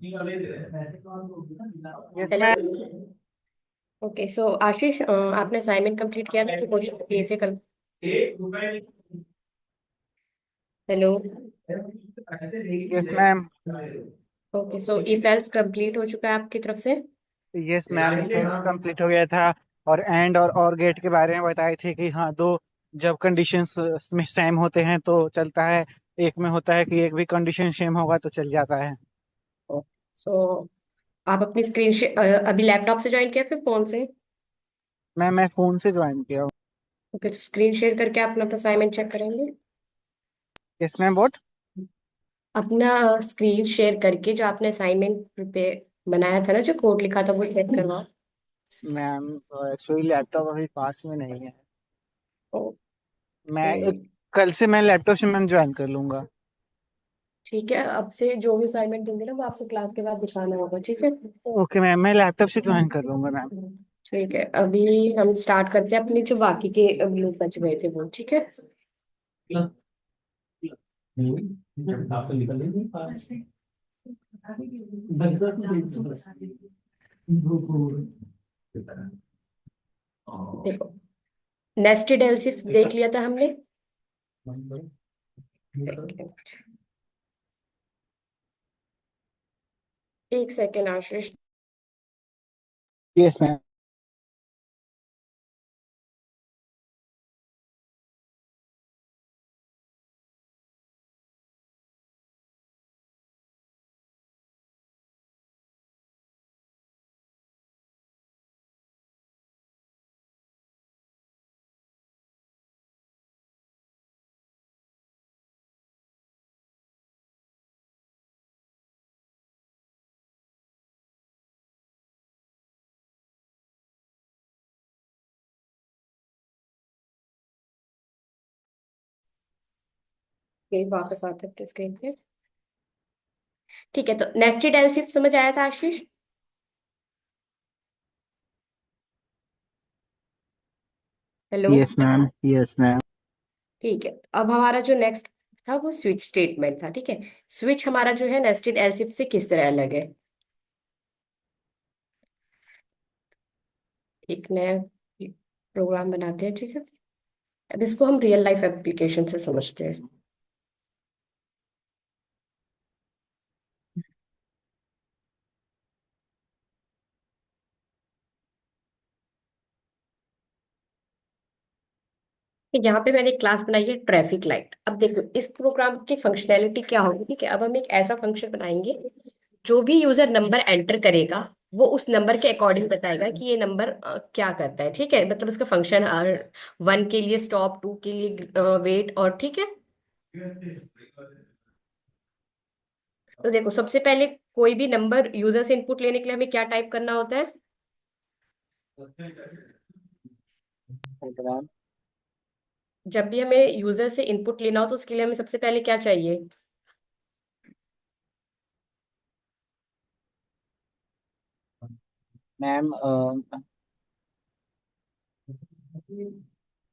Yes ma'am. Hello. Okay, सो आशीष, आपने assignment complete किया ना, तो क्वेश्चन किए थे कल। Hello. Yes ma'am. Okay, so if else complete हो चुका है आपकी तरफ से। यस मैम, इफेक्ट कंप्लीट हो गया था। और एंड और गेट के बारे में बताए थे कि हाँ, दो जब कंडीशंस में सेम होते हैं तो चलता है। एक में होता है कि एक भी कंडीशन सेम होगा तो चल जाता है। सो आप अपनी अभी लैपटॉप से ज्वाइन किया फिर फोन से? मैं फोन से ज्वाइन किया हूँ। ओके, तो स्क्रीन शेयर करके आप अपना असाइनमेंट चेक करेंगे। Yes ma'am, what? अपना स्क्रीन शेयर करके जो आपने असाइनमेंट पे बनाया था ना, जो कोड लिखा था, वो सेट करवाओ। मैम, एक्चुअली लैपटॉप अभी पास में नहीं है। ओके, कल से मैं लैपटॉप से मैम ज्वाइन कर लूंगा। ठीक है। अब से जो भी असाइनमेंट देंगे ना, वो आपको क्लास के बाद दिखाना होगा, ठीक है? ओके मैम, मैं लैपटॉप से ज्वाइन कर लूंगा मैम। ठीक है, अभी हम स्टार्ट करते हैं अपनी जो बाकी के लोग बच गए थे वो, ठीक है? देखो, नेस्टेड एलसी देख लिया था हमने। एक सेकेंड आशीष। Yes ma'am. वापस आते हैं स्क्रीन पे। ठीक है, तो नेस्टेड एलसी समझ आया था Ashish? Hello. Yes ma'am. Yes ma'am. ठीक है, अब हमारा जो नेक्स्ट था वो स्विच स्टेटमेंट था, ठीक है? स्विच हमारा जो है नेस्टेड एलसी से किस तरह अलग है? एक नया प्रोग्राम बनाते हैं, ठीक है? अब इसको हम रियल लाइफ एप्लीकेशन से समझते हैं। यहाँ पे मैंने एक क्लास बनाई है ट्रैफिक लाइट। अब देखो, इस प्रोग्राम की फंक्शनैलिटी क्या होगी, ठीक है? अब हम एक ऐसा फंक्शन बनाएंगे, जो भी यूजर नंबर एंटर करेगा, वो उस नंबर के अकॉर्डिंग बताएगा कि ये नंबर क्या करता है, ठीक है? मतलब इसका फंक्शन 1 के लिए स्टॉप, 2 के लिए वेट, और ठीक है। तो देखो, सबसे पहले कोई भी नंबर यूजर से इनपुट लेने के लिए हमें क्या टाइप करना होता है? Okay ma'am. जब भी हमें यूजर से इनपुट लेना हो तो उसके लिए हमें सबसे पहले क्या चाहिए? मैम,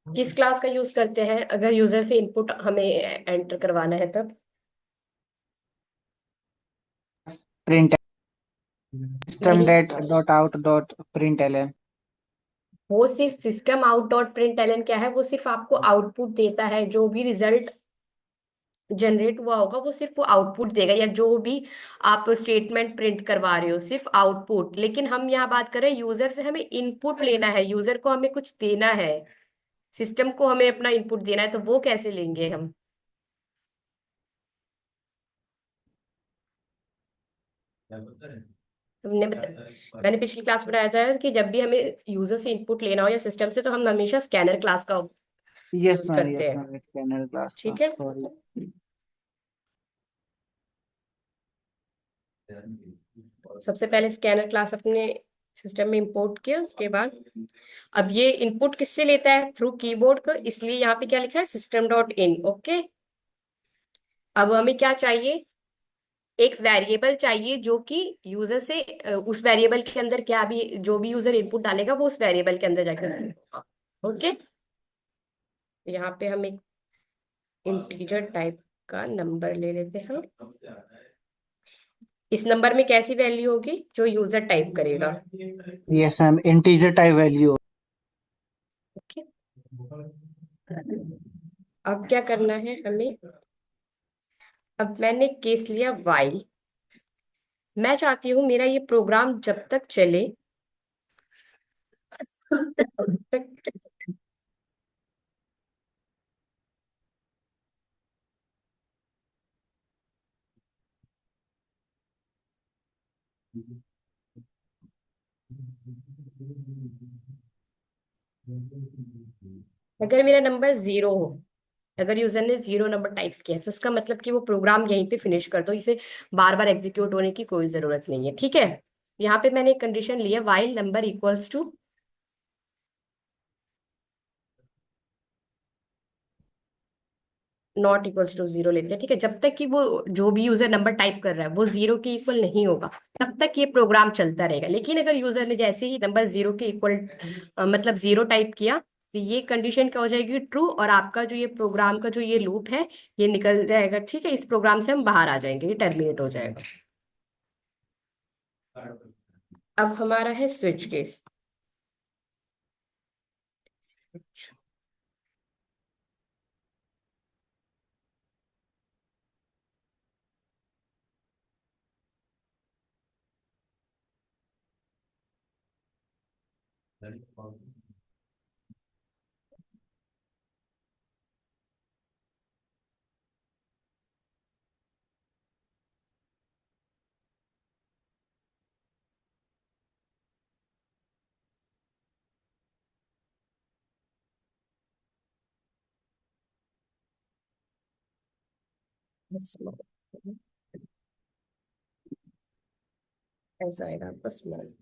किस क्लास का यूज करते हैं अगर यूजर से इनपुट हमें एंटर करवाना है तब? प्रिंट सिस्टम नहीं, date dot out dot print L. वो सिर्फ सिस्टम आउट डॉट प्रिंटलन क्या है, वो सिर्फ आपको आउटपुट देता है। जो भी रिजल्ट जनरेट हुआ होगा वो सिर्फ वो आउटपुट देगा, या जो भी आप स्टेटमेंट प्रिंट करवा रहे हो सिर्फ आउटपुट। लेकिन हम यहाँ बात कर रहे हैं यूजर से हमें इनपुट लेना है, यूजर को हमें कुछ देना है, सिस्टम को हमें अपना इनपुट देना है, तो वो कैसे लेंगे हम? मैंने पिछली क्लास में बताया था कि जब भी हमें यूजर से इनपुट लेना हो या सिस्टम से, तो हम हमेशा स्कैनर क्लास का यूज यस करते हैं, मैम, स्कैनर क्लास का, ठीक है? सॉरी। सबसे पहले स्कैनर क्लास अपने सिस्टम में इंपोर्ट किया, उसके बाद अब ये इनपुट किससे लेता है? थ्रू कीबोर्ड का, इसलिए यहाँ पे क्या लिखा है? System dot in. ओके, अब हमें क्या चाहिए? एक वेरिएबल चाहिए जो कि यूजर से उस वेरिएबल के अंदर क्या भी, जो भी यूजर इनपुट डालेगा वो उस वेरिएबल के अंदर जाकर, ओके? यहाँ पे हम एक इंटीजर टाइप का नंबर ले लेते हैं। इस नंबर में कैसी वैल्यू होगी जो यूजर टाइप करेगा? Yes ma'am, integer type value. Okay. अब क्या करना है हमें? अब मैंने केस लिया वाइल। मैं चाहती हूँ मेरा ये प्रोग्राम जब तक चले तब तक। अगर मेरा नंबर जीरो हो, अगर यूजर ने जीरो नंबर टाइप किया है, तो उसका मतलब कि वो प्रोग्राम यहीं पे फिनिश कर दो, इसे बार बार एग्जीक्यूट होने की कोई जरूरत नहीं है। ठीक है। यहाँ पे मैंने एक कंडीशन लिया, while number equals to not equals to zero लेते हैं। ठीक है। जब तक कि वो जो भी यूजर नंबर टाइप कर रहा है वो जीरो के इक्वल नहीं होगा, तब तक ये प्रोग्राम चलता रहेगा। लेकिन अगर यूजर ने जैसे ही नंबर जीरो के इक्वल मतलब जीरो टाइप किया, तो ये कंडीशन क्या हो जाएगी? ट्रू। और आपका जो ये प्रोग्राम का जो ये लूप है, ये निकल जाएगा। ठीक है। इस प्रोग्राम से हम बाहर आ जाएंगे, ये टर्मिनेट हो जाएगा। अब हमारा है स्विच केस। ऐसा आएगा आपका स्मॉल।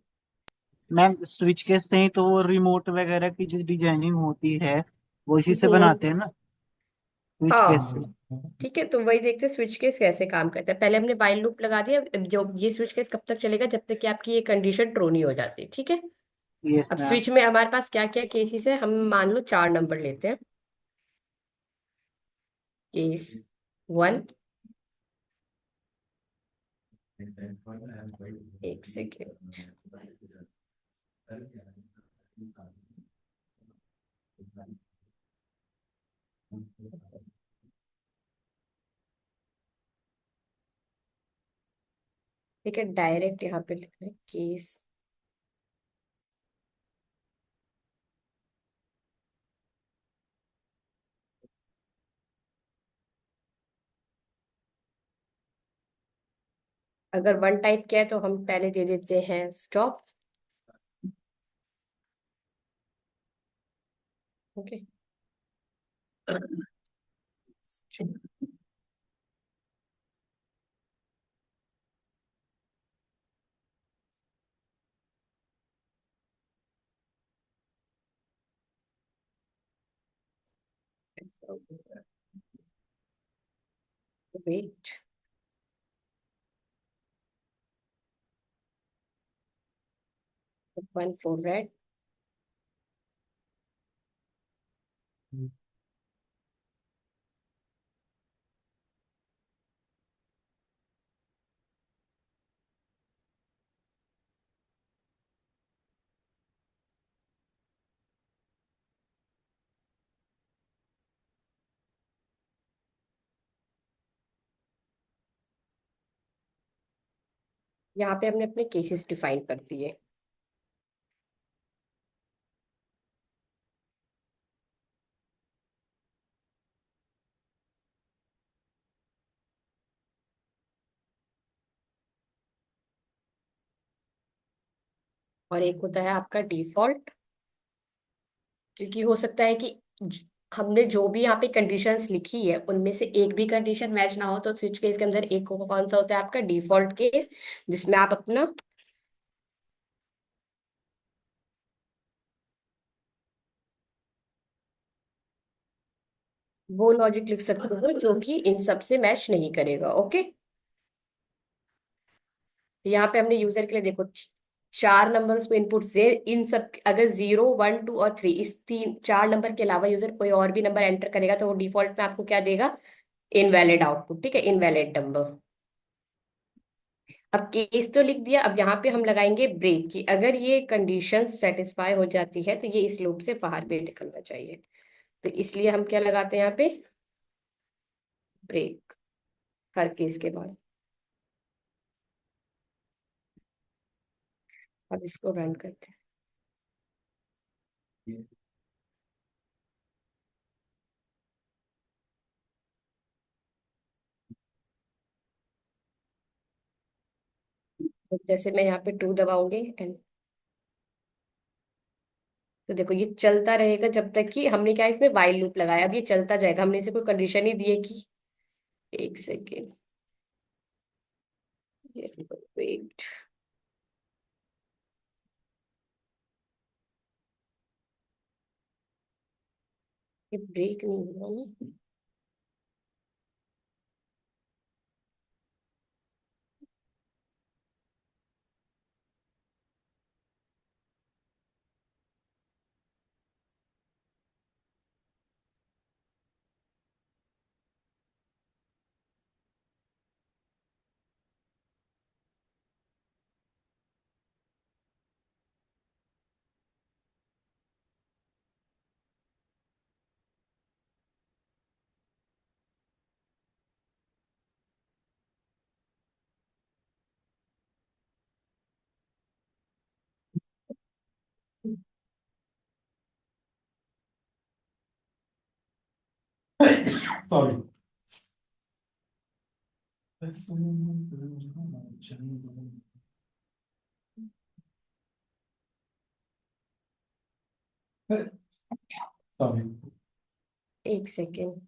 मैम स्विच केस से ही तो वो रिमोट वगैरह की जो डिजाइनिंग होती है वो इसी से बनाते हैं ना, स्विच केस से। हाँ। ठीक है, तो वही देखते हैं स्विच केस कैसे काम करता है। पहले हमने व्हाइल लूप लगा दिया। अब जो ये स्विच केस कब तक चलेगा? जब तक कि आपकी ये कंडीशन ट्रू नहीं हो जाती। ठीक है। यस अब मैम। स्विच में हमारे पास क्या क्या केसेस है, हम मान लो चार नंबर लेते हैं। केस वन, एक सेकेंड। ठीक है, डायरेक्ट यहाँ पे लिख रहे हैं केस। अगर वन टाइप किया है तो हम पहले दे देते हैं stop. Okay. Wait. One four red. यहाँ पे हमने अपने केसेस डिफाइन कर दिए। और एक होता है आपका डिफॉल्ट, क्योंकि हो सकता है कि हमने जो भी यहाँ पे कंडीशंस लिखी है उनमें से एक भी कंडीशन मैच ना हो, तो स्विच केस के अंदर एक कौन सा होता है? आपका डिफॉल्ट केस, जिसमें आप अपना वो लॉजिक लिख सकते हो जो कि इन सब से मैच नहीं करेगा। ओके। यहाँ पे हमने यूजर के लिए देखो चार नंबर उसको इनपुट से, इन सब अगर जीरो वन टू और थ्री, इस तीन चार नंबर के अलावा यूजर कोई और भी नंबर एंटर करेगा तो वो डिफॉल्ट में आपको क्या देगा? Invalid output. ठीक है, इनवैलिड नंबर। अब केस तो लिख दिया, अब यहाँ पे हम लगाएंगे ब्रेक की, अगर ये कंडीशन सेटिस्फाई हो जाती है तो ये इस लूप से बाहर भी निकलना चाहिए। तो इसलिए हम क्या लगाते हैं यहाँ पे, ब्रेक, हर केस के बाद। अब इसको रन करते हैं। तो जैसे मैं यहाँ पे 2 दबाऊंगी एंड, तो देखो ये चलता रहेगा जब तक कि हमने क्या इसमें वाइल लूप लगाया। अब ये चलता जाएगा, हमने इसे कोई कंडीशन ही दी है कि, एक सेकेंड, वेट, ये ब्रेक नहीं हुआ ना। Sorry. Sorry. एक सेकेंड,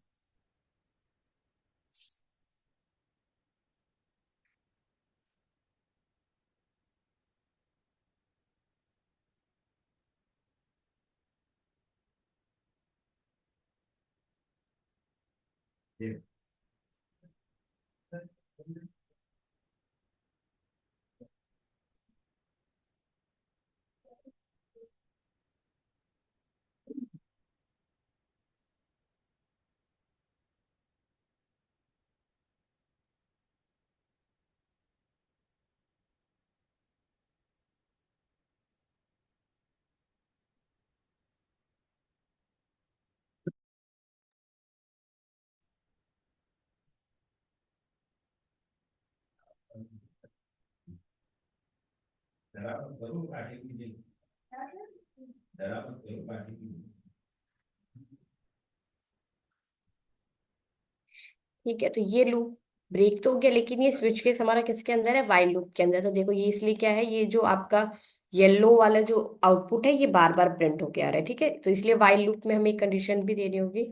ठीक है। तो ये लूप ब्रेक तो हो गया, लेकिन ये स्विच केस हमारा किसके अंदर है, वाइल लूप के अंदर। तो देखो ये इसलिए क्या है, ये जो आपका येलो वाला जो आउटपुट है ये बार बार प्रिंट होके आ रहा है, ठीक है। तो इसलिए वाइल लूप में हमें एक कंडीशन भी देनी होगी।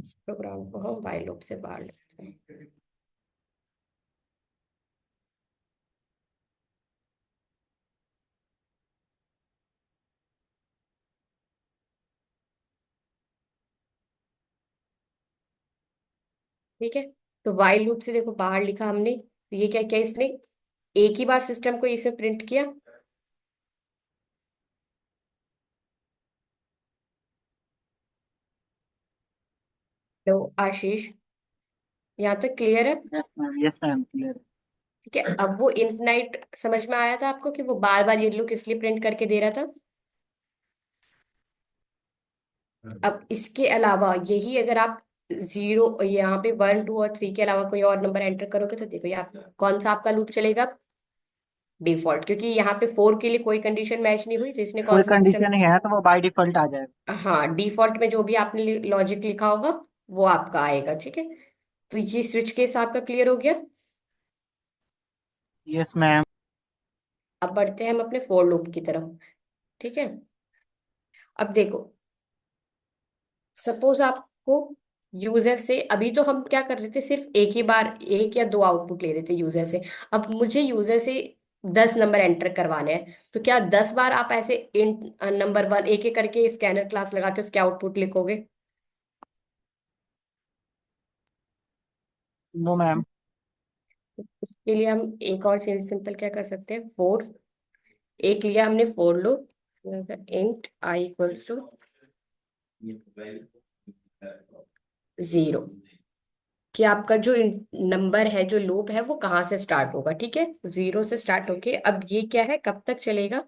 इस प्रोग्राम को हम वाइल लूप से बाहर लेते हैं। ठीक है। तो वाइल लूप से देखो बाहर लिखा हमने, तो ये क्या क्या इसने एक ही बार सिस्टम को इसे प्रिंट किया। तो आशीष, यहाँ तक क्लियर है? Yes ma'am, clear. ठीक है। अब वो इनफिनाइट समझ में आया था आपको कि वो बार बार ये लूप किस लिए प्रिंट करके दे रहा था। अब इसके अलावा यही अगर आप जीरो यहाँ पे 1 2 और 3 के अलावा कोई और नंबर एंटर करोगे तो देखो ये आप कौन सा आपका लूप चलेगा, डिफॉल्ट, क्योंकि यहाँ पे 4 के लिए कोई कंडीशन मैच नहीं हुई, तो इसने कौन कोई सा सिस्टम, कंडीशन नहीं है तो वो बाय डिफॉल्ट आ जाएगा। हाँ डिफॉल्ट में जो भी आपने लॉजिक लिखा होगा वो आपका आएगा। ठीक है। तो ये स्विच केस आपका क्लियर हो गया। Yes ma'am. अब बढ़ते हैं हम अपने फोर लूप की तरफ। ठीक है। अब देखो, सपोज आपको यूजर से, अभी तो हम क्या कर रहे थे, सिर्फ एक ही बार एक या दो आउटपुट ले रहे थे यूजर से। अब मुझे यूजर से 10 नंबर एंटर करवाने हैं, तो क्या 10 बार आप ऐसे इन नंबर 1 एक एक करके स्कैनर क्लास लगा के उसके आउटपुट लिखोगे? No ma'am. उसके लिए हम एक और चीज सिंपल क्या कर सकते हैं, फोर, एक लिया हमने for loop, int i equals to zero, कि आपका जो नंबर है, जो लूप है, वो कहाँ से स्टार्ट होगा। ठीक है, जीरो से स्टार्ट होके अब ये क्या है, कब तक चलेगा।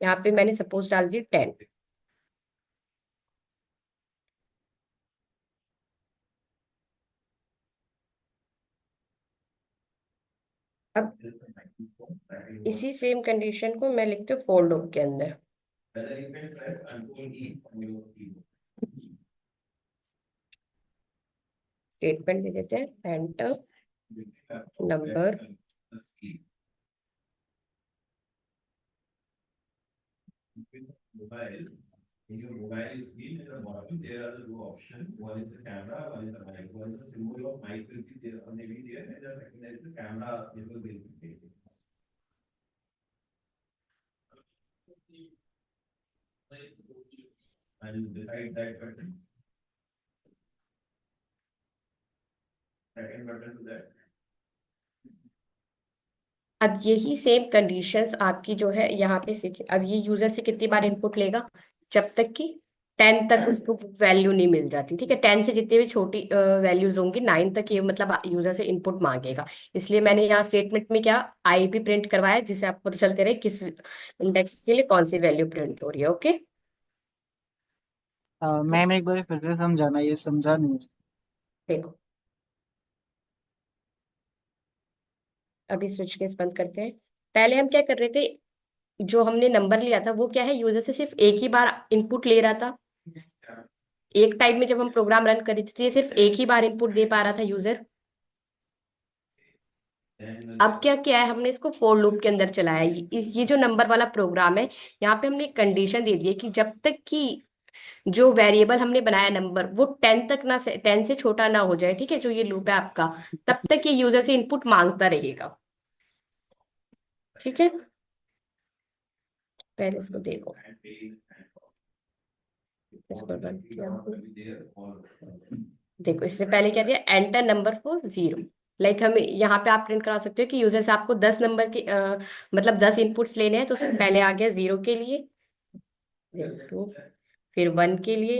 यहाँ पे मैंने सपोज डाल दी 10। अब इसी सेम कंडीशन को मैं लिखती हूँ फोर लूप के अंदर। स्टेटमेंट दे देते हैं, enter number In your mobile screen at the bottom, there are the two options. One is the camera, one is the mic. One is the symbol of mic will be there on the video, and the second is the camera symbol will be there. And beside that button, second button to that. अब यही same conditions आपकी जो है यहाँ पे अब ये user से कितनी बार इनपुट लेगा, जब तक कि 10 तक उसको वैल्यू नहीं मिल जाती। ठीक है, 10 से जितनी भी छोटी वैल्यूज होंगी 9 तक ये मतलब यूजर से इनपुट मांगेगा। इसलिए मैंने यहाँ स्टेटमेंट में क्या आई भी प्रिंट करवाया, जिससे आपको पता चलते रहे किस इंडेक्स के लिए कौन सी वैल्यू प्रिंट हो रही है। ओके, मैम एक बार फिर से समझाना, ये समझा नहीं। देखो अभी स्विच केस बंद करते हैं। पहले हम क्या कर रहे थे, जो हमने नंबर लिया था वो क्या है, यूजर से सिर्फ एक ही बार इनपुट ले रहा था। एक टाइम में जब हम प्रोग्राम रन कर रहे थे तो ये सिर्फ एक ही बार इनपुट दे पा रहा था यूजर। अब क्या किया है, हमने इसको फोर लूप के अंदर चलाया है। ये जो नंबर वाला प्रोग्राम है, यहाँ पे हमने कंडीशन दे दी है कि जब तक कि जो वेरिएबल हमने बनाया नंबर वो 10 तक ना, 10 से छोटा ना हो जाए, ठीक है, जो ये लूप है आपका, तब तक ये यूजर से इनपुट मांगता रहेगा। ठीक है, पहले इसको देखो, इसको रन किया। देखो इससे पहले क्या दिया, enter number for zero. Like हम यहाँ पे आप प्रिंट करा सकते हो कि यूजर से आपको 10 नंबर के मतलब 10 इनपुट्स लेने हैं, तो उससे पहले आ गया जीरो के लिए, टू, फिर वन के लिए।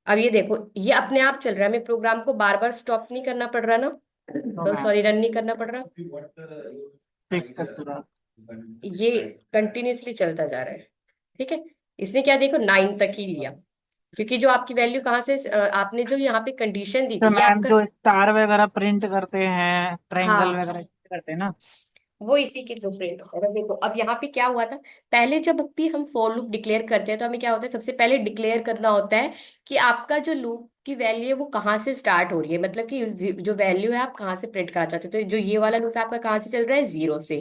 अब ये देखो ये अपने आप चल रहा है, हमें प्रोग्राम को बार बार स्टॉप नहीं करना पड़ रहा ना, तो तो मैम सॉरी रन नहीं करना पड़ रहा, फिक्स कर चुका। ये कंटिन्यूसली चलता जा रहा है। ठीक है, इसने क्या देखो 9 तक ही लिया, क्योंकि जो आपकी वैल्यू कहाँ से आपने जो यहाँ पे कंडीशन दी तो थी ये मैम आपका। जो स्टार वगैरह प्रिंट करते हैं, ट्रायंगल हाँ, वगैरह करते हैं ना। वो इसी के थ्रू प्रिंट होगा। देखो अब यहाँ पे क्या हुआ था, पहले जब भी हम फॉर लूप डिक्लेयर करते हैं तो हमें क्या होता है, सबसे पहले डिक्लेयर करना होता है कि आपका जो लूप की वैल्यू है वो कहाँ से स्टार्ट हो रही है, मतलब कि जो वैल्यू है आप कहाँ से प्रिंट करना चाहते हो। तो जो ये वाला लूप है आपका कहाँ से चल रहा है, जीरो से।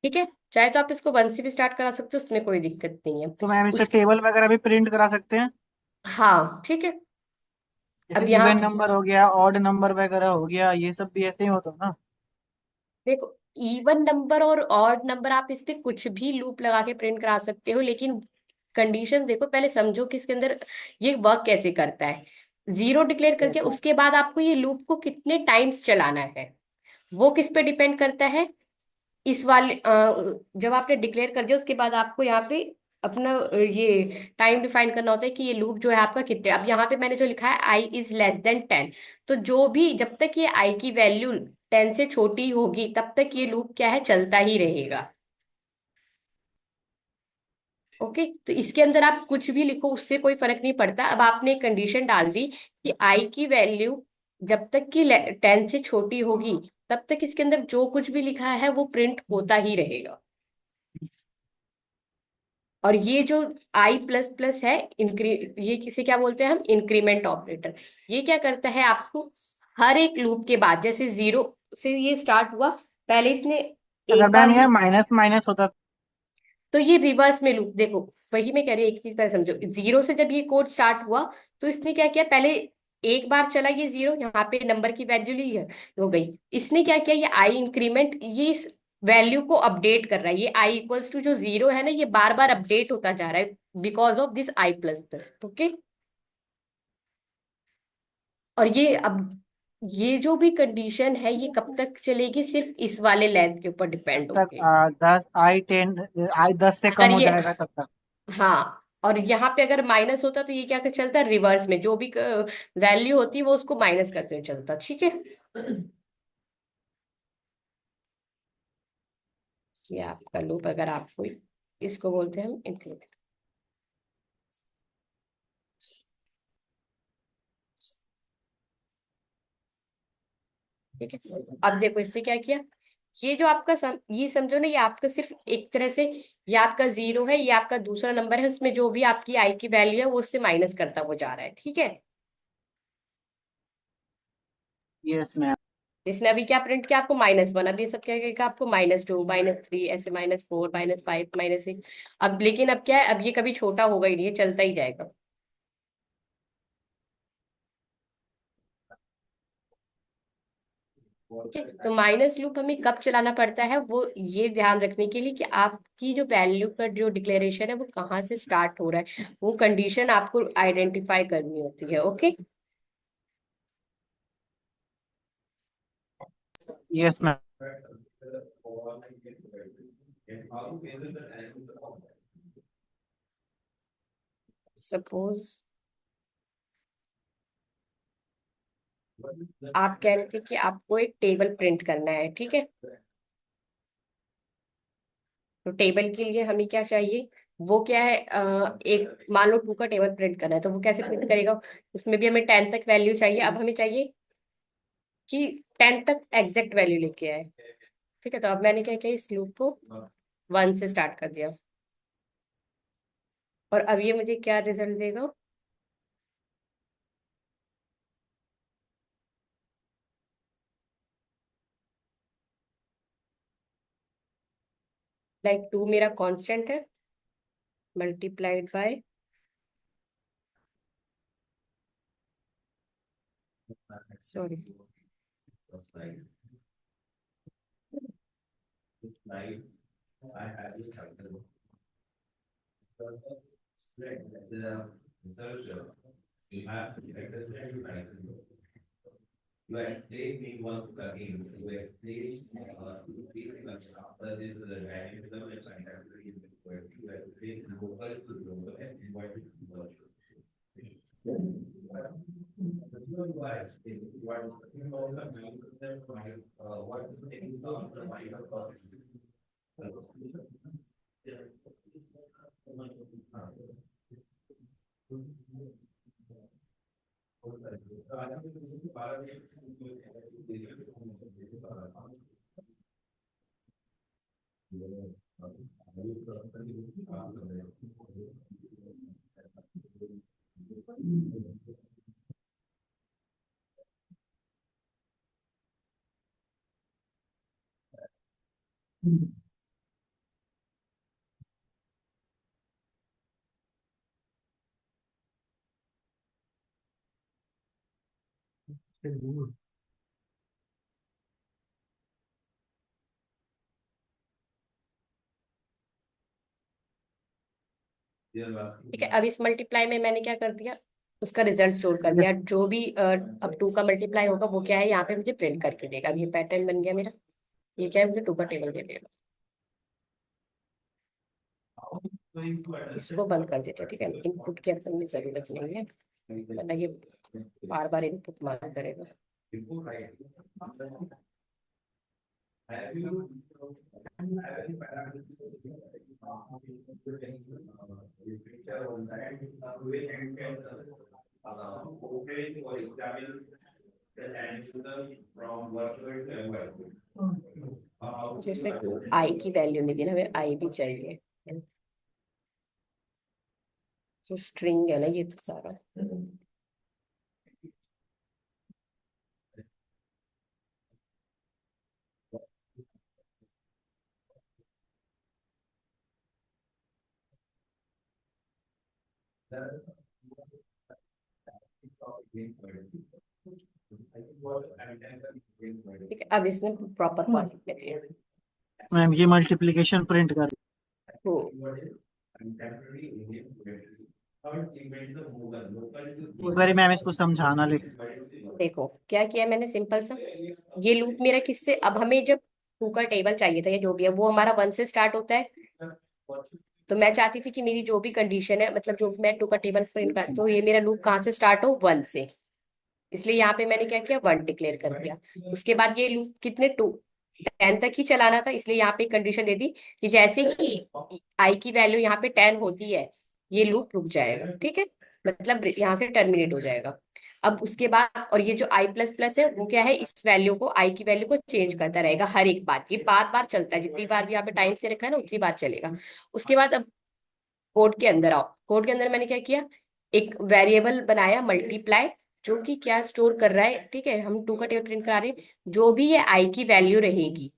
ठीक है, चाहे तो आप इसको वन से भी स्टार्ट करा सकते हो, उसमें कोई दिक्कत नहीं है। तो मैम इससे उस टेबल वगैरह भी प्रिंट करा सकते हैं। हाँ ठीक है, जैसे अब यहाँ इवन नंबर हो गया, ऑड नंबर वगैरह हो गया, ये सब भी ऐसे ही होता है ना। देखो इवन नंबर और ऑड नंबर आप इस पे कुछ भी लूप लगा के प्रिंट करा सकते हो, लेकिन कंडीशन देखो, पहले समझो कि इसके अंदर ये वर्क कैसे करता है। जीरो डिक्लेयर करके उसके बाद आपको ये लूप को कितने टाइम्स चलाना है, वो किस पे डिपेंड करता है। इस वाले जब आपने डिक्लेयर कर दिया उसके बाद आपको यहाँ पे अपना ये टाइम डिफाइन करना होता है कि ये लूप जो है आपका कितने। अब यहाँ पे मैंने जो लिखा है आई इज लेस देन 10, तो जो भी जब तक ये आई की वैल्यू 10 से छोटी होगी तब तक ये लूप क्या है, चलता ही रहेगा। ओके, तो इसके अंदर आप कुछ भी लिखो उससे कोई फर्क नहीं पड़ता। अब आपने एक कंडीशन डाल दी कि आई की वैल्यू जब तक कि 10 से छोटी होगी तब तक इसके अंदर जो कुछ भी लिखा है वो प्रिंट होता ही रहेगा। और ये जो आई प्लस प्लस है, ये किसे क्या बोलते हैं हम, इंक्रीमेंट ऑपरेटर। ये क्या करता है, आपको हर एक लूप के बाद, जैसे जीरो से ये स्टार्ट हुआ, पहले इसने अगर एक मैम बार ये माइनस माइनस होता। तो ये रिवर्स में लूप। देखो वही मैं कह रही हूँ, एक चीज पहले समझो, जीरो से जब ये कोड स्टार्ट हुआ तो इसने क्या किया, पहले एक बार चला ये जीरो, यहाँ पे नंबर की वैल्यू ली है, हो गई। इसने क्या किया, ये आई इंक्रीमेंट, ये इस वैल्यू को अपडेट कर रहा है। ये आई इक्वल्स टू जो जीरो है ना, ये बार बार अपडेट होता जा रहा है because of this I plus plus. Okay, और ये अब ये जो भी कंडीशन है ये कब तक चलेगी, सिर्फ इस वाले लेंथ के ऊपर जब डिपेंड तक होगी। 10 आई 10 आई 10 से अगर कम हो ये, जाएगा तब तक। हाँ, और यहाँ पे अगर माइनस होता तो ये क्या कर चलता है, रिवर्स में जो भी वैल्यू होती है वो उसको माइनस करते हुए चलता। ठीक है, ये आपका लूप, अगर आपको इसको बोलते हैं हम इंक्रीमेंट। ठीक है, अब देखो इससे क्या किया, ये जो आपका ये समझो ना, ये आपका सिर्फ एक तरह से ये आपका जीरो है, ये आपका दूसरा नंबर है, उसमें जो भी आपकी आई की वैल्यू है वो उससे माइनस करता वो जा रहा है। ठीक है, यस मैम। इसने अभी क्या प्रिंट किया, आपको -1। अब ये सब क्या कहेगा आपको -2 -3 ऐसे -4 -5 -6। अब लेकिन अब क्या है, अब ये कभी छोटा होगा ही नहीं, ये चलता ही जाएगा। ठीक है, तो माइनस लूप हमें कब चलाना पड़ता है, वो ये ध्यान रखने के लिए कि आपकी जो वैल्यू का जो डिक्लेरेशन है वो कहाँ से स्टार्ट हो रहा है, वो कंडीशन आपको आइडेंटिफाई करनी होती है। Okay, yes ma'am. सपोज आप कह रहे थे कि आपको एक टेबल प्रिंट करना है। ठीक है, तो टेबल के लिए हमें क्या चाहिए, वो क्या है, एक मान लो 2 का टेबल प्रिंट करना है, तो वो कैसे प्रिंट करेगा, उसमें भी हमें 10 तक वैल्यू चाहिए। अब हमें चाहिए कि 10 तक एग्जैक्ट वैल्यू लेके आए। ठीक है, तो अब मैंने क्या किया, इस लूप को 1 से स्टार्ट कर दिया, और अब ये मुझे क्या रिजल्ट देगा, लाइक 2 मेरा कांस्टेंट है, multiplied by sorry Like they make one plugin where they after this the value to the website actually where they local to global and invited to global. What is the things on the mind of ठीक है, अब इस multiply में मैंने क्या कर दिया, उसका रिजल्ट स्टोर कर दिया, जो भी अब 2 का मल्टीप्लाई होगा वो क्या है यहाँ पे मुझे प्रिंट करके देगा। अब ये पैटर्न बन गया मेरा, ये क्या है, मुझे 2 का टेबल दे देगा। इसको बंद कर देते हैं। ठीक है, इनपुट की अपन में जरूरत नहीं है, वरना ये बार बार इनपुट मांग करेगा। जैसे आई की वैल्यू नहीं दी ना, हमें आई भी चाहिए, तो स्ट्रिंग है ना ये तो सारा। ठीक है, अब इसने प्रॉपर क्वालिटी में दिया। मैम ये मल्टीप्लिकेशन प्रिंट कर। तो एक बार मैम इसको समझाना लेकिन। देखो क्या किया मैंने, सिंपल सा, ये लूप मेरा किससे, अब हमें जब 2 का टेबल चाहिए था या जो भी है वो हमारा 1 से स्टार्ट होता है। तो मैं चाहती थी कि मेरी जो भी कंडीशन है, मतलब जो मैं 2 का टेबल प्रिंट कर, तो ये मेरा लूप कहाँ से स्टार्ट हो, 1 से। इसलिए यहाँ पे मैंने क्या किया, 1 डिक्लेयर कर दिया। उसके बाद ये लूप कितने 10 तक ही चलाना था, इसलिए यहाँ पे कंडीशन दे दी कि जैसे ही आई की वैल्यू यहाँ पे 10 होती है, ये लूप रुक जाएगा। ठीक है, मतलब यहाँ से टर्मिनेट हो जाएगा। अब उसके बाद, और ये जो आई प्लस प्लस है वो क्या है, इस वैल्यू को, आई की वैल्यू को चेंज करता रहेगा हर एक बार। ये बार बार चलता है, जितनी बार भी यहाँ पे टाइम से रखा है ना उतनी बार चलेगा। उसके बाद अब कोड के अंदर आओ। कोड के अंदर मैंने क्या किया, एक वेरिएबल बनाया मल्टीप्लाई, जो कि क्या स्टोर कर रहा है, ठीक है, हम 2 का टेबल प्रिंट करा रहे हैं, जो भी ये आई की वैल्यू रहेगी।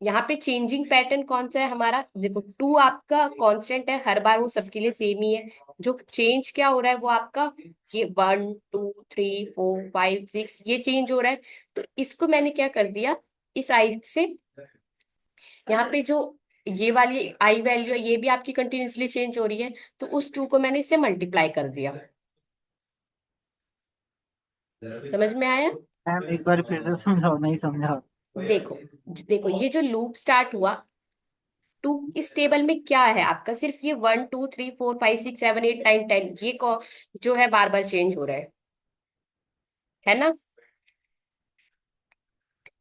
यहाँ पे चेंजिंग पैटर्न कौन सा है हमारा, देखो 2 आपका कांस्टेंट है, हर बार वो सबके लिए सेम ही है। जो चेंज क्या हो रहा है वो आपका ये 1 2 3 4 5 6 ये चेंज हो रहा है। तो इसको मैंने क्या कर दिया, इस आई से यहाँ पे जो ये वाली आई वैल्यू है ये भी आपकी कंटिन्यूसली चेंज हो रही है, तो उस 2 को मैंने इससे मल्टीप्लाई कर दिया। समझ में आया? मैम एक बार फिर से समझाओ, नहीं समझा। देखो, देखो ये जो लूप स्टार्ट हुआ 2, इस टेबल में क्या है आपका, सिर्फ ये 1 2 3 4 5 6 7 8 9 10, ये जो है बार बार चेंज हो रहा है ना।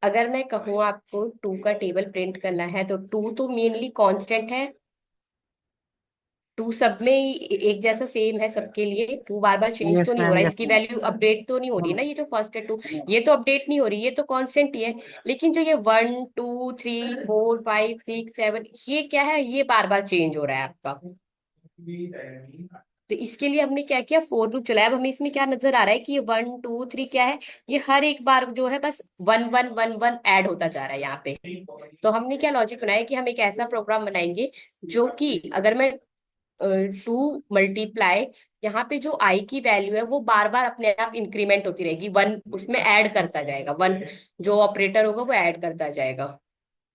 अगर मैं कहूँ आपको 2 का टेबल प्रिंट करना है, तो 2 तो मेनली कांस्टेंट है, 2 सब में ही एक जैसा सेम है सबके लिए, 2 बार बार चेंज यस तो नहीं हो मैम, रहा, यस इसकी मैम। वैल्यू अपडेट तो नहीं हो रही है ना, ये जो फर्स्ट है 2, ये तो अपडेट नहीं हो रही, ये तो कांस्टेंट ही है। लेकिन जो ये 1 2 3 4 5 6 7 ये क्या है, ये बार बार चेंज हो रहा है आपका। तो इसके लिए हमने क्या किया, फोर लूप चलाया। अब हमें इसमें क्या नजर आ रहा है कि ये 1 2 3 क्या है, ये हर एक बार जो है बस 1 1 1 1 ऐड होता जा रहा है यहाँ पे। तो हमने क्या लॉजिक बनाया कि हम एक ऐसा प्रोग्राम बनाएंगे जो कि अगर मैं 2 मल्टीप्लाई, यहाँ पे जो आई की वैल्यू है वो बार बार अपने आप इंक्रीमेंट होती रहेगी, 1 उसमें ऐड करता जाएगा, 1 जो ऑपरेटर होगा वो ऐड करता जाएगा।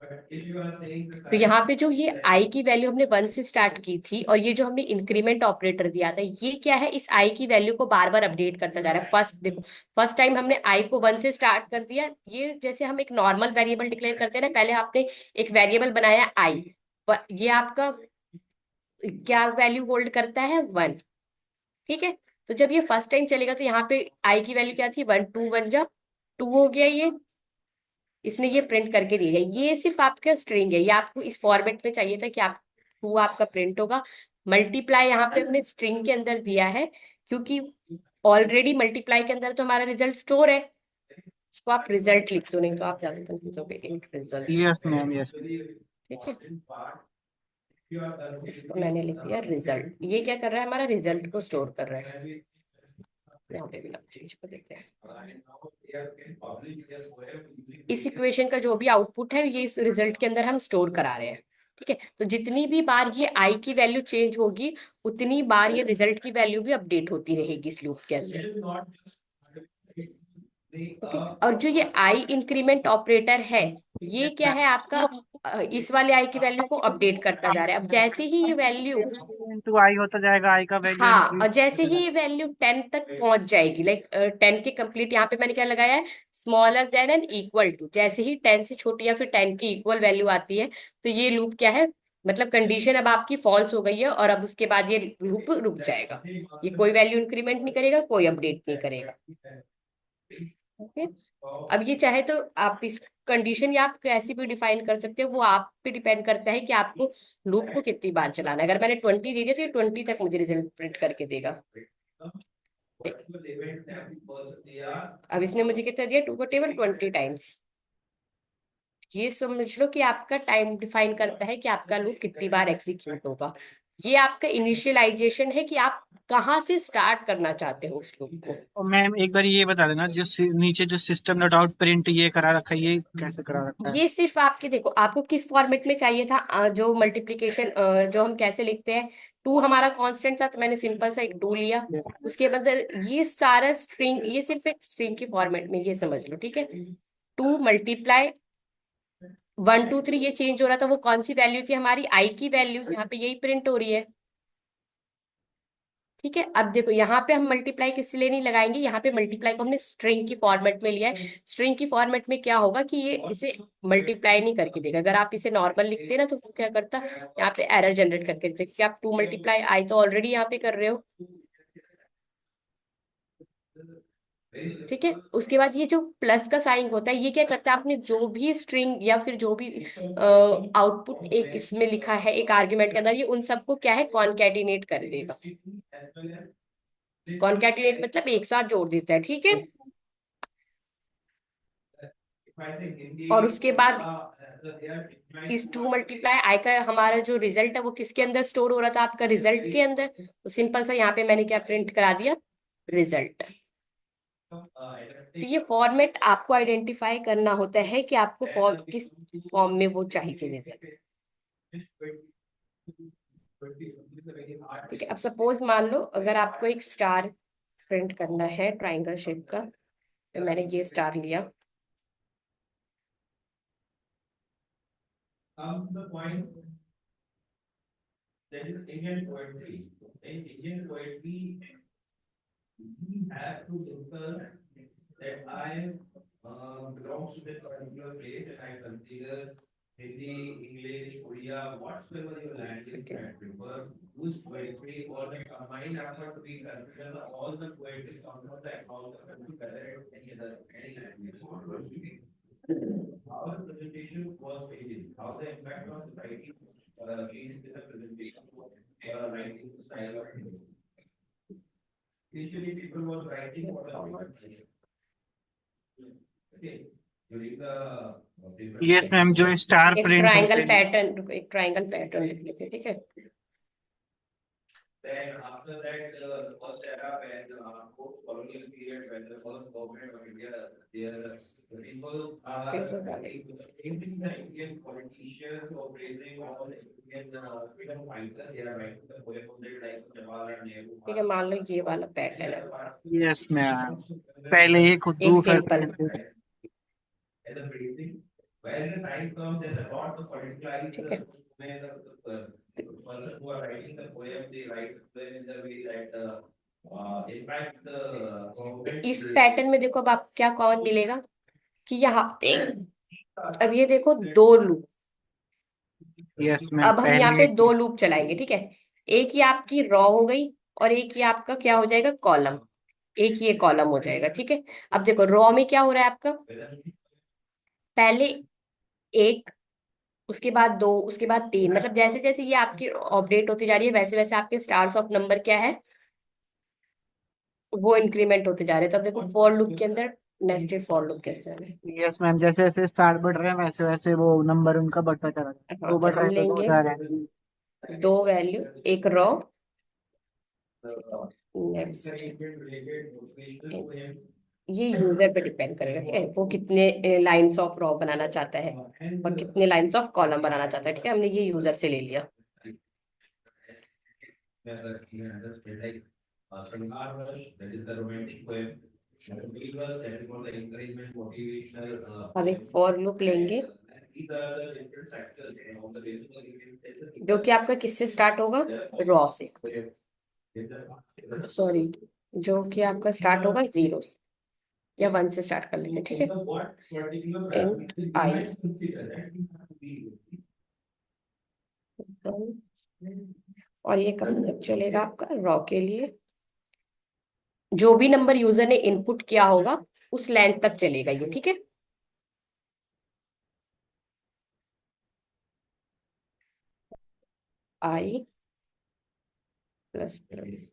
तो यहाँ पे जो ये आई की वैल्यू हमने 1 से स्टार्ट की थी, और ये जो हमने इंक्रीमेंट ऑपरेटर दिया था, ये क्या है, इस आई की वैल्यू को बार बार अपडेट करता जा रहा है। फर्स्ट देखो, फर्स्ट टाइम हमने आई को 1 से स्टार्ट कर दिया, ये जैसे हम एक नॉर्मल वेरिएबल डिक्लेयर करते हैं ना, पहले आपने एक वेरिएबल बनाया आई, ये आपका क्या वैल्यू होल्ड करता है, 1। ठीक है, तो जब ये फर्स्ट टाइम चलेगा तो यहाँ पे आई की वैल्यू क्या थी, 1 2 1 जा 2 हो गया, ये इसने ये प्रिंट करके दिया है। ये सिर्फ आपका स्ट्रिंग है, ये आपको इस फॉर्मेट में चाहिए था कि आप टू आपका प्रिंट होगा। मल्टीप्लाई यहाँ पे हमने स्ट्रिंग के अंदर दिया है, क्योंकि ऑलरेडी मल्टीप्लाई के अंदर तो हमारा रिजल्ट स्टोर है, इसको आप रिजल्ट लिख दो, नहीं तो आप ज्यादा कंफ्यूज हो गए, int result. Yes ma'am, yes. ठीक है, इसको मैंने लिख दिया रिजल्ट। ये क्या कर रहा है, हमारा रिजल्ट को स्टोर कर रहा है। यहाँ पे भी चीज को देखते हैं, इस इक्वेशन का जो भी आउटपुट है ये इस रिजल्ट के अंदर हम स्टोर करा रहे हैं। ठीक है, तो जितनी भी बार ये आई की वैल्यू चेंज होगी, उतनी बार ये रिजल्ट की वैल्यू भी अपडेट होती रहेगी इस लूप के अंदर। ओके, और जो ये आई इंक्रीमेंट ऑपरेटर है, ये यस क्या है आपका, इस वाले आई की वैल्यू को अपडेट करता जा रहा है। अब जैसे ही ये वैल्यू, मैम, इनटू आई होता जाएगा, आई का वैल्यू हाँ, इंक्रीज और जैसे होता ही जाएगा। ये वैल्यू 10 तक पहुंच जाएगी, लाइक 10 के कंप्लीट, यहाँ पे मैंने क्या लगाया है, smaller than and equal to, जैसे ही 10 से छोटी या फिर 10 की इक्वल वैल्यू आती है, तो ये लूप क्या है, मतलब कंडीशन अब आपकी फॉल्स हो गई है, और अब उसके बाद ये लूप रुक जाएगा, ये कोई वैल्यू इंक्रीमेंट नहीं करेगा, कोई अपडेट नहीं करेगा। ओके, अब ये चाहे तो आप इस कंडीशन या आप कैसी भी डिफाइन कर सकते हो, वो आप पे डिपेंड करता है कि आपको लूप को कितनी बार चलाना है। अगर मैंने 20 दे दिया तो ये 20 तक मुझे रिजल्ट प्रिंट करके देगा। अब इसने मुझे कितना दिया, 2 का टेबल 20 टाइम्स। ये समझ लो कि आपका टाइम डिफाइन करता है कि आपका लूप कितनी बार एग्जीक्यूट होगा। ये आपका इनिशियलाइजेशन है कि आप कहाँ से स्टार्ट करना चाहते हो उस लूप को। और मैम एक बार ये बता देना, जो नीचे जो सिस्टम डॉट आउट प्रिंट ये करा रखा है, ये कैसे करा रखा है? ये सिर्फ आपके, देखो आपको किस फॉर्मेट में चाहिए था, जो मल्टीप्लिकेशन जो हम कैसे लिखते हैं, 2 हमारा कांस्टेंट था तो मैंने सिंपल सा एक 2 लिया। उसके बाद ये सारा स्ट्रिंग, ये सिर्फ एक स्ट्रिंग के फॉर्मेट में, ये समझ लो। ठीक है, 2 मल्टीप्लाई 1 2 3 ये चेंज हो रहा था, वो कौन सी वैल्यू थी हमारी, आई की वैल्यू, यहाँ पे यही प्रिंट हो रही है। ठीक है। अब देखो यहाँ पे हम मल्टीप्लाई किससे लेनी लगाएंगे, यहाँ पे मल्टीप्लाई को हमने स्ट्रिंग की फॉर्मेट में लिया है। स्ट्रिंग की फॉर्मेट में क्या होगा कि ये इसे मल्टीप्लाई नहीं करके देगा। अगर आप इसे नॉर्मल लिखते ना तो वो क्या करता, यहाँ पे एरर जनरेट करके देते कि आप 2 मल्टीप्लाई आई तो ऑलरेडी यहाँ पे कर रहे हो। ठीक है। उसके बाद ये जो प्लस का साइन होता है ये क्या करता है, आपने जो भी स्ट्रिंग या फिर जो भी आउटपुट एक इसमें लिखा है एक आर्ग्यूमेंट के अंदर, ये उन सबको क्या है कॉन्कैटिनेट कर देगा। कॉन्कैटिनेट मतलब एक साथ जोड़ देता है। ठीक है। और उसके बाद इस 2 मल्टीप्लाई आई का हमारा जो रिजल्ट है वो किसके अंदर स्टोर हो रहा था, आपका रिजल्ट के अंदर। तो सिंपल सा यहाँ पे मैंने क्या प्रिंट करा दिया, रिजल्ट। तो ये फॉर्मेट आपको आइडेंटिफाई करना होता है कि आपको किस फॉर्म में वो चाहिए रिजल्ट। ठीक है। अब सपोज मान लो अगर आपको एक स्टार प्रिंट करना है ट्राइंगल शेप का, तो मैंने ये स्टार लिया। we have to discuss that I belongs to this particular place and I consider Hindi, English, Odia, whatsoever your language Okay. I prefer, use poetry or the combined effort to be consider all the poetry from the account of together any other any language. How the presentation was changing, how the impact of society changed in the presentation writing style of Hindi. Usually people were writing for the okay during the yes ma'am, जो star एक print triangle होते हैं। Pattern, एक triangle pattern लिख लेते हैं। ठीक है। then after that the first era when post colonial period when the first government of India their the people are Papers are in the Indian politicians or praising all the Indian freedom fighters they are writing the poem of their like Jawaharlal Nehru. ठीक है, मान लो ये वाला pattern है, yes ma'am, पहले एक एक दो simple. as a breathing. When the time comes, there's a lot of particularities. ठीक है। The person who are writing the poem, they write them in the way that in fact the government इस pattern में देखो अब आपको क्या common मिलेगा कि यहाँ पे अब ये देखो 2 लूप। यस मैम, अब हम यहाँ पे 2 लूप चलाएंगे। ठीक है। एक ही आपकी रॉ हो गई और एक ही आपका क्या हो जाएगा कॉलम, एक ही ये कॉलम हो जाएगा। ठीक है। अब देखो रॉ में क्या हो रहा है आपका, पहले 1, उसके बाद 2, उसके बाद 3, मतलब जैसे जैसे ये आपकी अपडेट होती जा रही है वैसे वैसे आपके स्टार्स ऑफ नंबर क्या है वो इंक्रीमेंट होते जा रहे हैं। तो अब देखो फॉर लूप के अंदर नेस्टेड फॉर लूप कैसे चल रहा है। यस मैम, जैसे जैसे स्टार बढ़ रहे हैं वैसे वैसे वो नंबर उनका बढ़ता चला रहा है। हाँ, दो तो बढ़ रहे हम हैं तो दो लेंगे जा रहे हैं। 2 वैल्यू, एक रॉ नेक्स्ट। ये यूजर पे डिपेंड करेगा। ठीक है। वो कितने लाइंस ऑफ रॉ बनाना चाहता है और कितने लाइंस ऑफ कॉलम बनाना चाहता है। ठीक है। हमने ये यूजर से ले लिया। that is the romantic poem. That is for the encouragement, motivational. अब एक फॉर लूप लेंगे These are the different factors on the basis of जो कि आपका किससे स्टार्ट होगा, रॉ से, सॉरी, जो कि आपका स्टार्ट होगा 0 से या 1 से स्टार्ट कर लेंगे। ठीक है। इंट आई और ये कब तक चलेगा आपका रॉ के लिए, जो भी नंबर यूजर ने इनपुट किया होगा उस लेंथ तक चलेगा ये। ठीक है। आई प्लस प्लस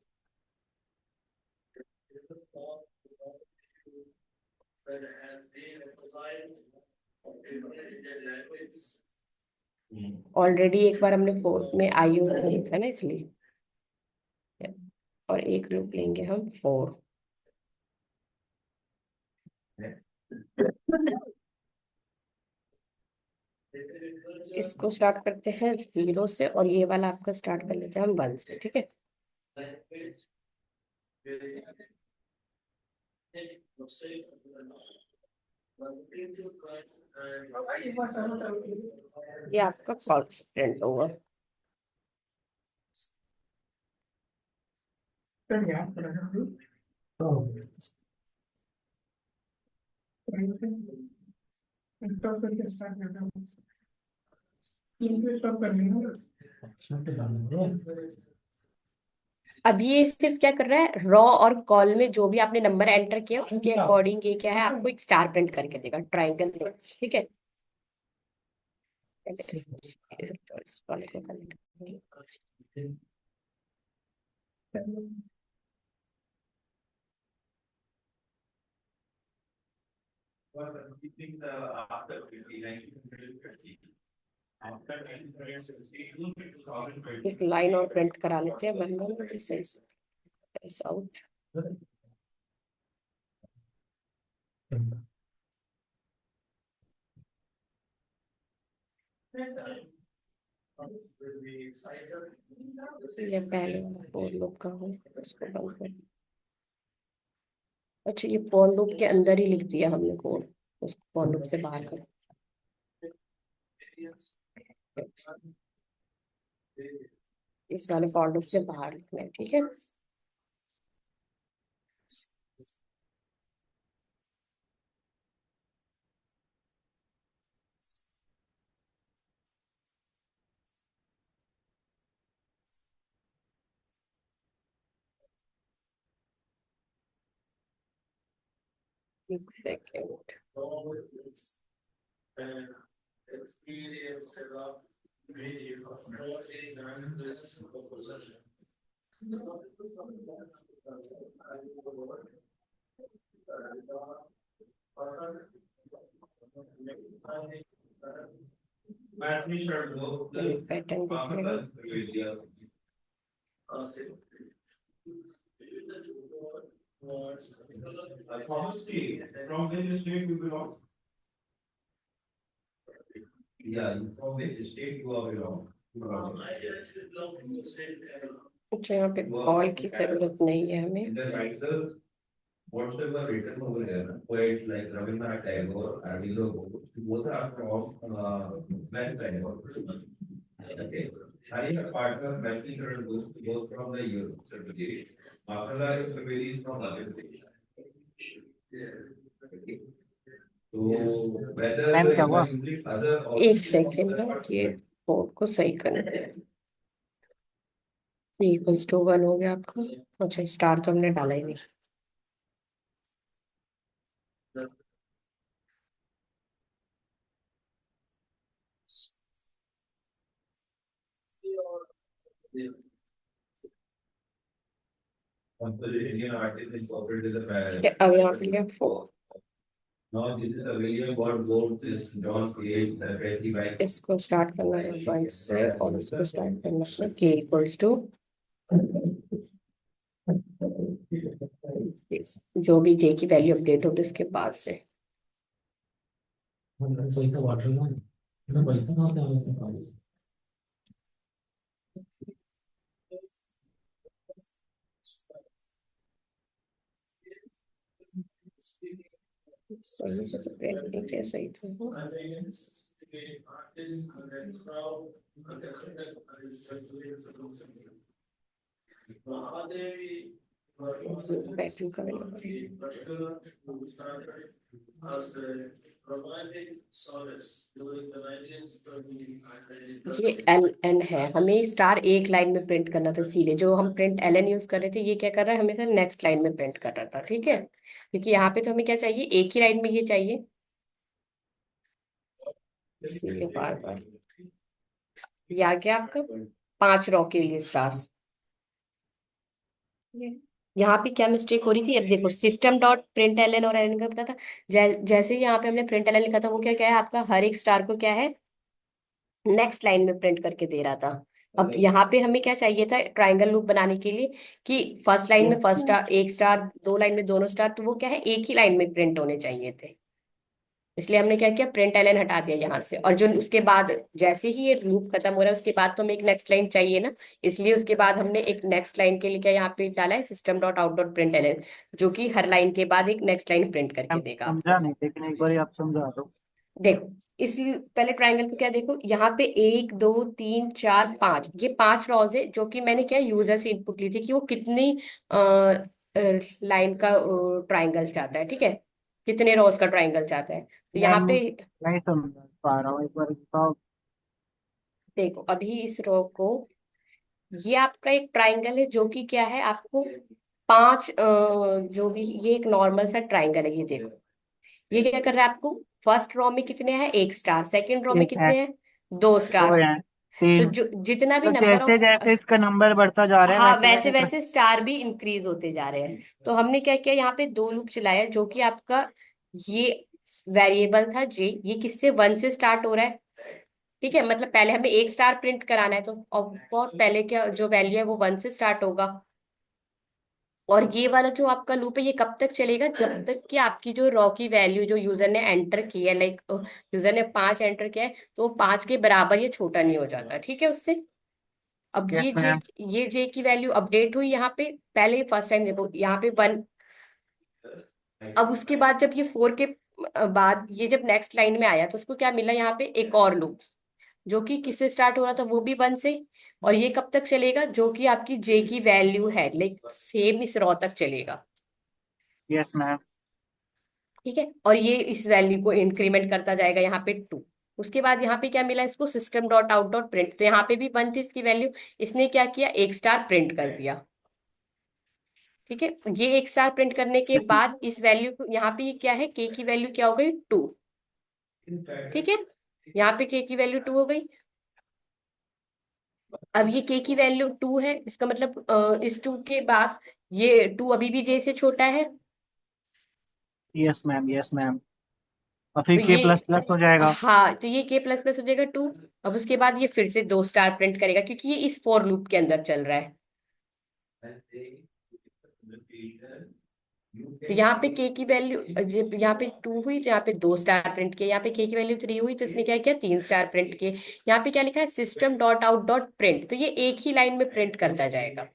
ऑलरेडी एक बार हमने 4 में आई यूजर लिखा ना इसलिए, और एक लूप लेंगे हम 4। इसको स्टार्ट करते हैं 0 से और ये वाला आपका स्टार्ट कर लेते हैं हम 1 से। ठीक है। ये आपका कॉन्स्टेंट होगा। अब ये सिर्फ क्या कर रहा है, रॉ और कॉल में जो भी आपने नंबर एंटर किया उसके अकॉर्डिंग ये क्या है, आपको एक स्टार प्रिंट करके देगा, ट्राइंगल। ठीक है, पहले इस वाले को connect करेंगे। After 1950, after 1962, एक लाइन और प्रिंट करा लेते हैं, वन वन आउट। ये पहले फोर लूप का हो, इसको बंद कर। अच्छा, ये फोर लूप के अंदर ही लिख दिया हमने कोड, उसको फोर लूप से बाहर कर। इस वाले फोर लूप से बाहर लिखना है, ठीक है। एक सेकेंड, पैटर्न दिखेगा। From which state you belong? Yeah, from which state you are belong? अच्छा, यहाँ पे कॉल की जरूरत नहीं है हमें। The writers, whatever written over there, poets like Rabindranath Tagore, Arvindo Ghosh, both are from West Bengal. Okay. Hari partner Western Ghosh, both from the Europe. Makala is from Madhya Pradesh. So whether time क्या you हुआ? are using other एक second ना, ये code को सही करना। Equals to 1 हो गया आपका। अच्छा, स्टार तो हमने डाला ही नहीं। Indian artist incorporated the ठीक है, अब यहाँ पे लिया 4। Now this is a William Ward Gold is John creates the Betty by इसको स्टार्ट करना है 1 से और इसको स्टार्ट करना है k इक्वल्स टू, जो भी k की वैल्यू अपडेट होगी उसके बाद से। पैसा वाटर ना पैसा कहाँ से आने से कॉलेज सही से प्रिंट नहीं किया, सही था वो। बैटरी का ये एल एन है, हमें स्टार एक लाइन में प्रिंट करना था, इसीलिए जो हम प्रिंट एल एन यूज कर रहे थे, ये क्या कर रहा है, हमें नेक्स्ट लाइन में प्रिंट कर रहा था। ठीक है, क्योंकि यहाँ पे तो हमें क्या चाहिए, एक ही लाइन में ये चाहिए, इसीलिए बार बार ये आ गया आपका 5 रॉ के लिए स्टार्स। यहाँ पे क्या मिस्टेक हो रही थी, अब देखो system dot print L N और एल एन का पता था। जैसे ही यहाँ पे हमने प्रिंट एल एन लिखा था, वो क्या क्या है आपका, हर एक स्टार को क्या है, नेक्स्ट लाइन में प्रिंट करके दे रहा था। अब यहाँ पे हमें क्या चाहिए था ट्राइंगल लूप बनाने के लिए, कि फर्स्ट लाइन में फर्स्ट स्टार एक स्टार, दो लाइन में दोनों स्टार, तो वो क्या है एक ही लाइन में प्रिंट होने चाहिए थे। इसलिए हमने क्या किया, प्रिंट एल एन हटा दिया यहाँ से, और जो उसके बाद जैसे ही ये लूप खत्म हो रहा है उसके बाद तो हमें एक नेक्स्ट लाइन चाहिए ना, इसलिए उसके बाद हमने एक नेक्स्ट लाइन के लिए क्या यहाँ पे डाला है, system dot out dot print L N, जो कि हर लाइन के बाद एक नेक्स्ट लाइन प्रिंट करके देगा। समझा नहीं, लेकिन एक बार आप समझा दो। देखो इस पहले ट्राइंगल को क्या, देखो यहाँ पे 1 2 3 4 5, ये 5 रॉज है, जो कि मैंने क्या यूजर से इनपुट ली थी कि वो कितनी लाइन का ट्राइंगल चाहता है, ठीक है, कितने रॉज का ट्राइंगल चाहता है। तो यहाँ मैम पे नहीं समझ पा रहा हूँ, एक बार बताओ। देखो अभी इस रो को, ये आपका एक ट्राइंगल है जो कि क्या है, आपको 5 जो भी, ये एक नॉर्मल सा ट्राइंगल है, ये देखो ये क्या कर रहा है आपको, फर्स्ट रो में कितने हैं 1 स्टार, सेकंड रो में एक है, कितने हैं 2 स्टार। दो है, तो तीन। जो जितना भी तो नंबर जैसे ऑफ, जैसे इसका नंबर बढ़ता जा रहा है हाँ वैसे वैसे वैसे वैसे स्टार भी इंक्रीज होते जा रहे हैं। तो हमने क्या किया, यहाँ पे 2 लूप चलाया, जो कि आपका ये वेरिएबल था जे, ये किससे 1 से स्टार्ट हो रहा है, ठीक है, मतलब पहले हमें 1 स्टार प्रिंट कराना है, तो ऑफकोर्स पहले क्या जो वैल्यू है वो 1 से स्टार्ट होगा। और ये वाला जो आपका लूप है ये कब तक चलेगा, जब तक कि आपकी जो रॉ की वैल्यू जो यूजर ने एंटर की है, लाइक यूजर ने 5 एंटर किया है, तो वो 5 के बराबर ये छोटा नहीं हो जाता, ठीक है उससे। अब यस मैम। ये जे की वैल्यू अपडेट हुई यहाँ पे, पहले फर्स्ट टाइम जब यहाँ पे 1, अब उसके बाद जब ये 4 के बाद ये जब नेक्स्ट लाइन में आया, तो उसको क्या मिला, यहाँ पे एक और लूप, जो कि किससे स्टार्ट हो रहा था, वो भी 1 से। और ये कब तक चलेगा, जो कि आपकी जे की वैल्यू है, लाइक सेम इस रॉ तक चलेगा, यस मैम। ठीक है। और ये इस वैल्यू को इंक्रीमेंट करता जाएगा यहाँ पे 2। उसके बाद यहाँ पे क्या मिला इसको, system dot out dot print, तो यहाँ पे भी 1 थी इसकी वैल्यू, इसने क्या किया 1 स्टार प्रिंट कर दिया, ठीक है। ये 1 स्टार प्रिंट करने के यस बाद इस वैल्यू को, यहाँ पे क्या है, के की वैल्यू क्या हो गई 2, ठीक है, यहाँ पे के की वैल्यू 2 हो गई। अब ये के की वैल्यू 2 है, इसका मतलब इस 2 के बाद ये 2 अभी भी जे से छोटा है, यस मैम। Yes ma'am. और फिर तो के ये, प्लस प्लस हो जाएगा। हाँ तो ये के प्लस प्लस हो जाएगा 2। अब उसके बाद ये फिर से 2 स्टार प्रिंट करेगा, क्योंकि ये इस फॉर लूप के अंदर चल रहा है। तो यहाँ पे के की वैल्यू, यहाँ पे 2 हुई तो यहाँ पे 2 स्टार प्रिंट किया, यहाँ पे के की वैल्यू 3 हुई तो इसने क्या किया 3 स्टार प्रिंट किए। यहाँ पे क्या लिखा है, system dot out dot print, तो ये एक ही लाइन में प्रिंट करता जाएगा,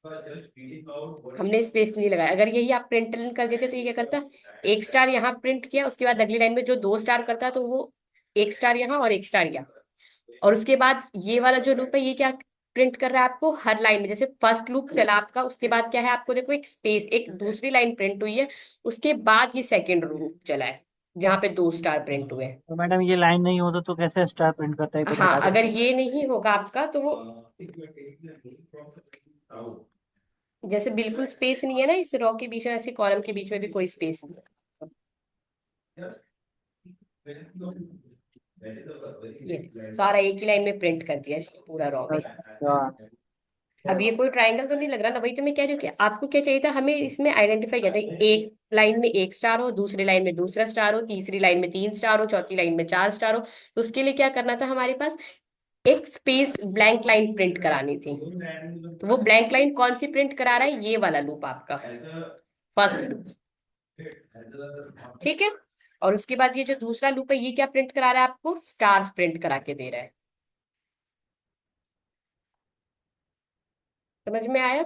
हमने स्पेस नहीं लगाया। अगर यही आप प्रिंट कर देते तो ये क्या करता, 1 स्टार यहाँ प्रिंट किया, उसके बाद अगली लाइन में जो 2 स्टार करता तो वो 1 स्टार यहाँ और 1 स्टार यहाँ। और उसके बाद ये वाला जो लूप है ये क्या प्रिंट कर रहा है आपको, हर लाइन में, जैसे फर्स्ट लूप चला आपका, उसके बाद क्या है आपको देखो एक स्पेस, एक दूसरी लाइन प्रिंट हुई है, उसके बाद ये सेकेंड लूप चला है जहाँ पे 2 स्टार प्रिंट हुए हैं। तो मैडम ये लाइन नहीं होता तो कैसे स्टार प्रिंट करता है, कुछ हाँ बता अगर देंगे? ये नहीं होगा आपका तो वो, जैसे बिल्कुल स्पेस नहीं है ना इस रो के बीच में, ऐसे कॉलम के बीच में भी कोई स्पेस नहीं है, ये सारा एक ही लाइन में प्रिंट कर दिया इसने पूरा रॉ में। अच्छा। अब ये कोई ट्रायंगल तो नहीं लग रहा ना, वही तो मैं कह रही हूँ कि आपको क्या चाहिए था, हमें इसमें आइडेंटिफाई किया था, एक लाइन में 1 स्टार हो, दूसरी लाइन में दूसरा स्टार हो, तीसरी लाइन में 3 स्टार हो, चौथी लाइन में 4 स्टार हो, तो उसके लिए क्या करना था हमारे पास, एक स्पेस ब्लैंक लाइन प्रिंट करानी थी। तो वो ब्लैंक लाइन कौन सी प्रिंट करा रहा है, ये वाला लूप आपका फर्स्ट लूप, ठीक है। और उसके बाद ये जो दूसरा लूप है ये क्या प्रिंट करा रहा है आपको, स्टार्स प्रिंट करा के दे रहा है, समझ में आया।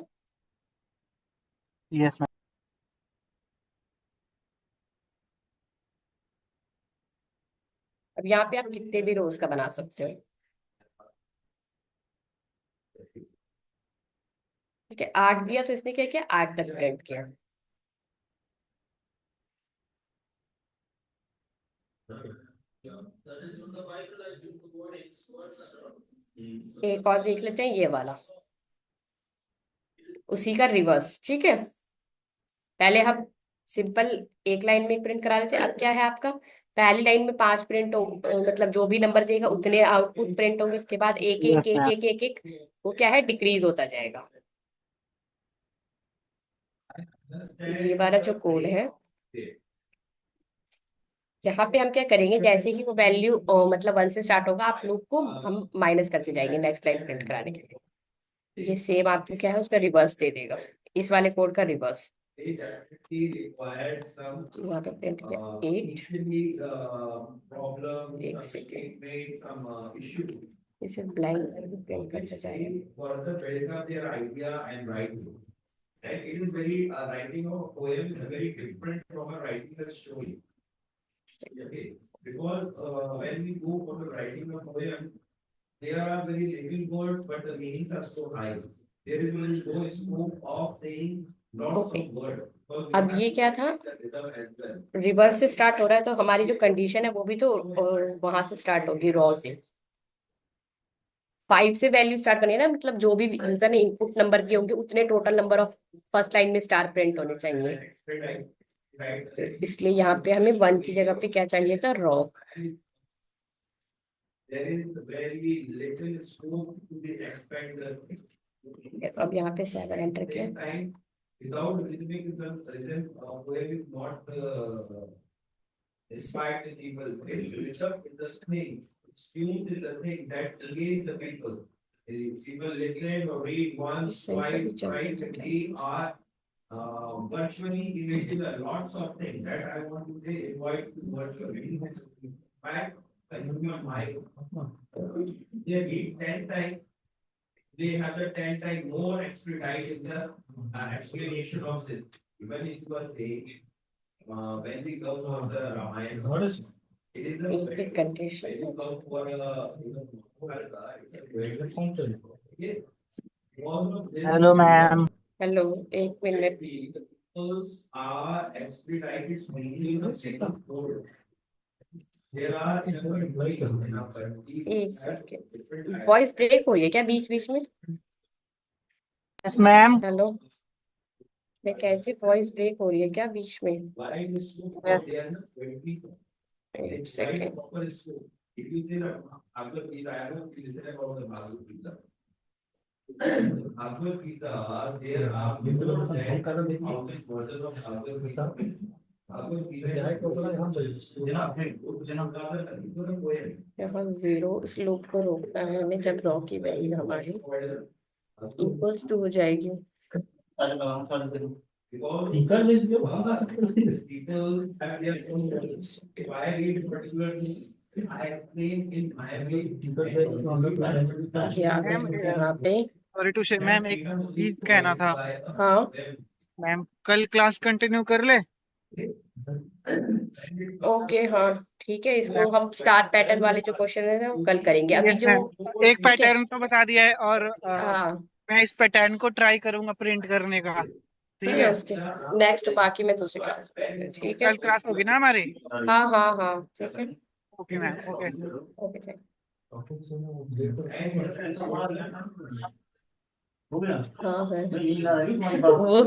Yes ma'am. अब यहाँ पे आप कितने भी रोज का बना सकते हो, ठीक है। 8 दिया तो इसने क्या किया, 8 तक प्रिंट किया। एक और देख लेते हैं ये वाला, उसी का रिवर्स, ठीक है। पहले हम सिंपल एक लाइन में प्रिंट करा रहे थे, अब क्या है आपका, पहली लाइन में 5 प्रिंट हो, मतलब जो भी नंबर देगा उतने आउटपुट प्रिंट होंगे, उसके बाद एक एक यस एक मैम। एक एक एक वो क्या है डिक्रीज होता जाएगा। ये वाला जो कोड है, यहाँ पे हम क्या करेंगे, जैसे ही वो वैल्यू मतलब 1 से स्टार्ट होगा, आप लूप को हम माइनस करते जाएंगे नेक्स्ट लाइन प्रिंट कराने के लिए। ये सेम आपको क्या है उसका रिवर्स दे देगा, इस वाले कोड का रिवर्स। वहां पे प्रिंट किया 8, एक सेकेंड, इसे ब्लैंक प्रिंट करना चाहिए। Right? It is very writing of a poem is very different from a writing a story. Okay. Because when we go for the writing of poem, there are very little words, but the meanings are so high. There is very no scope of saying lots Okay. of words. Because we अब have ये to क्या था, the rhythm as well. Reverse से start हो रहा है, तो हमारी जो कंडीशन है वो भी तो वहां से स्टार्ट होगी, रॉ से। 5 से वैल्यू स्टार्ट करनी है ना, मतलब जो भी यूजर ने इनपुट नंबर किए होंगे उतने total number of first line में स्टार प्रिंट होने चाहिए। Right, right. तो इसलिए यहाँ पे हमें 1 की जगह पे क्या चाहिए था, raw. There is very little scope to be expanded. अब यहाँ पे 7 एंटर किया। Same time, without rhythmic rhythm, poem is not inspired the people. Rhythm is the thing, tune is the thing that again the people. People listen or read once, twice, thrice, and they are virtually imagine lots of things that I want to say avoid virtually. In fact, a human mind, they read 10 times, they have the 10 times more expertise in the explanation of this. Even if you are saying, when we go for the Ramayana, What is it is एक the भी condition. when you go for the function? Hello ma'am. Hello, एक minute. Peoples are expedited mainly in the second floor. There are एक second, voice break हो रही है क्या बीच बीच में? Yes ma'am. Hello, मैं कहती वॉइस ब्रेक हो रही है क्या बीच में? Yes. एक second. If you say that Bhagavad Gita, I don't listen about the Bhagavad Gita. Bhagavad Gita, there are more than countless versions of Bhagavad Gita. Bhagavad Gita. यहाँ 0 इस लूप को रोकना है हमें, जब रॉ की वैल्यू हमारी इक्वल्स टू हो जाएगी। Speaker is your People have their own words. If I read particular thing, I explain in my way. यहाँ पे सॉरी टू से मैम, एक चीज कहना था। हाँ मैम कल क्लास कंटिन्यू कर ले। ओके, हाँ ठीक है, इसको हम स्टार पैटर्न वाले जो क्वेश्चन है वो कल करेंगे। अभी Yes, जो मैम। एक पैटर्न तो बता दिया है और हाँ मैं इस पैटर्न को ट्राई करूंगा प्रिंट करने का। ठीक है, उसके नेक्स्ट बाकी में दूसरी क्लास, ठीक है। कल क्लास होगी ना हमारी? हाँ हाँ हाँ ठीक है। Okay ma'am, okay. Okay thank. हो गया। हाँ है नहीं, नींद आ रही है तुम्हारी बात। वो